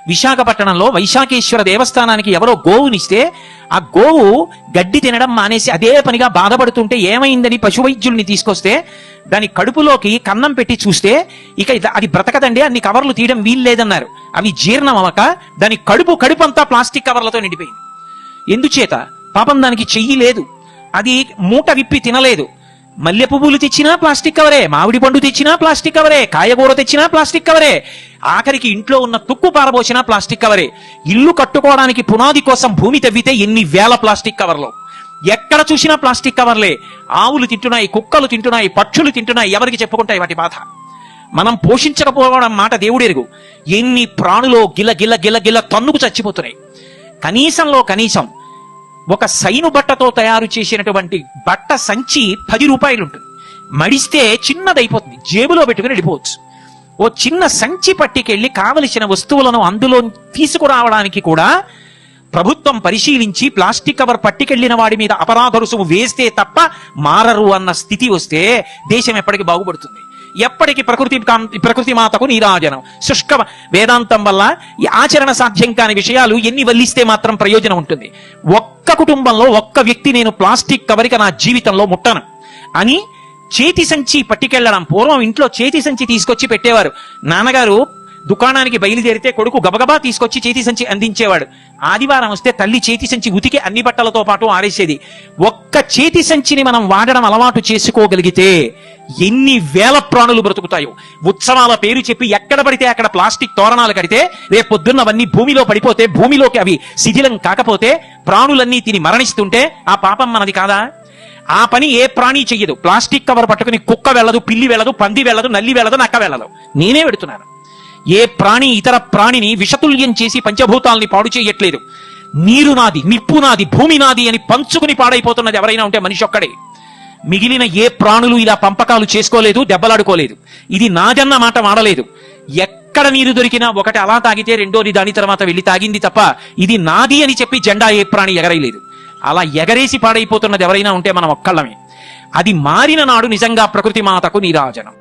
విశాఖపట్నంలో వైశాఖేశ్వర దేవస్థానానికి ఎవరో గోవునిస్తే ఆ గోవు గడ్డి తినడం మానేసి అదే పనిగా బాధపడుతుంటే ఏమైందని పశువైద్యుల్ని తీసుకొస్తే దాని కడుపులోకి కన్నం పెట్టి చూస్తే ఇక అది బ్రతకదండి, అన్ని కవర్లు తీయడం వీల్లేదన్నారు. అవి జీర్ణం అవ్వక దాని కడుపు అంతా ప్లాస్టిక్ కవర్లతో నిండిపోయింది. ఎందుచేత? పాపం దానికి చెయ్యి లేదు, అది మూట విప్పి తినలేదు. మల్లె పువ్వులు తెచ్చినా ప్లాస్టిక్ కవరే, మామిడి పండు తెచ్చినా ప్లాస్టిక్ కవరే, కాయగూర తెచ్చినా ప్లాస్టిక్ కవరే, ఆఖరికి ఇంట్లో ఉన్న తుక్కు పారబోసినా ప్లాస్టిక్ కవరే. ఇల్లు కట్టుకోవడానికి పునాది కోసం భూమి తవ్వితే ఎన్ని వేల ప్లాస్టిక్ కవర్లు, ఎక్కడ చూసినా ప్లాస్టిక్ కవర్లే. ఆవులు తింటున్నాయి, కుక్కలు తింటున్నాయి, పక్షులు తింటున్నాయి, ఎవరికి చెప్పుకుంటాయి వాటి బాధ? మనం పోషించకపోవడం మాట దేవుడెరుగు. ఎన్ని ప్రాణులో గిల గిల గిల గిల తన్నుకు చచ్చిపోతున్నాయి. కనీసం ఒక సైను బట్టతో తయారు చేసినటువంటి బట్ట సంచి 10 రూపాయలు ఉంటుంది. మడిస్తే చిన్నదైపోతుంది, జేబులో పెట్టుకుని వెళ్ళిపోవచ్చు. ఓ చిన్న సంచి పట్టికెళ్ళి కావలసిన వస్తువులను అందులో తీసుకురావడానికి కూడా ప్రభుత్వం పరిశీలించి ప్లాస్టిక్ కవర్ పట్టికెళ్లిన వాడి మీద అపరాధ రుసుము వేస్తే తప్ప మారరు అన్న స్థితి వస్తే దేశం ఎప్పటికి బాగుపడుతుంది? ఎప్పటికి ప్రకృతి మాతకు నీరాజనం. శుష్క వేదాంతం వల్ల ఈ ఆచరణ సాధ్యం కాని విషయాలు ఎన్ని వల్లిస్తే మాత్రం ప్రయోజనం ఉంటుంది? ఒక్క కుటుంబంలో ఒక్క వ్యక్తి నేను ప్లాస్టిక్ కవరిక నా జీవితంలో ముట్టను అని చేతి సంచి పట్టికెళ్లడం. పూర్వం ఇంట్లో చేతి సంచి తీసుకొచ్చి పెట్టేవారు. నాన్నగారు దుకాణానికి బయలుదేరితే కొడుకు గబగబా తీసుకొచ్చి చేతి సంచి అందించేవాడు. ఆదివారం వస్తే తల్లి చేతి సంచి ఉతికి అన్ని బట్టలతో పాటు ఆరేసేది. ఒక్క చేతి సంచిని మనం వాడడం అలవాటు చేసుకోగలిగితే ఎన్ని వేల ప్రాణులు బ్రతుకుతాయో. ఉత్సవాల పేరు చెప్పి ఎక్కడ పడితే అక్కడ ప్లాస్టిక్ తోరణాలు కడితే రేపు పొద్దున్న అవన్నీ భూమిలో పడిపోతే, భూమిలోకి అవి శిథిలం కాకపోతే, ప్రాణులన్నీ తిని మరణిస్తుంటే ఆ పాపం మనది కాదా? ఆ పని ఏ ప్రాణి చెయ్యదు. ప్లాస్టిక్ కవర్ పట్టుకుని కుక్క వెళ్ళదు, పిల్లి వెళ్ళదు, పంది వెళ్ళదు, నల్లి వెళ్ళదు, నక్క వెళ్ళదు. నేనే పెడుతున్నాను. ఏ ప్రాణి ఇతర ప్రాణిని విషతుల్యం చేసి పంచభూతాల్ని పాడు చేయట్లేదు. నీరు నాది, నిప్పు నాది, భూమి నాది అని పంచుకుని పాడైపోతున్నది ఎవరైనా ఉంటే మనిషి ఒక్కడే. మిగిలిన ఏ ప్రాణులు ఇలా పంపకాలు చేసుకోలేదు, దెబ్బలాడుకోలేదు. ఇది నాదన్న మాట వాడలేదు. ఎక్కడ నీరు దొరికినా ఒకటి అలా తాగితే రెండోది దాని తర్వాత వెళ్ళి తాగింది తప్ప ఇది నాది అని చెప్పి జెండా ఏ ప్రాణి ఎగరేయలేదు. అలా ఎగరేసి పాడైపోతున్నది ఎవరైనా ఉంటే మనం ఒక్కళ్ళమే. అది మారిన నాడు నిజంగా ప్రకృతి మాతకు నీరాజనం.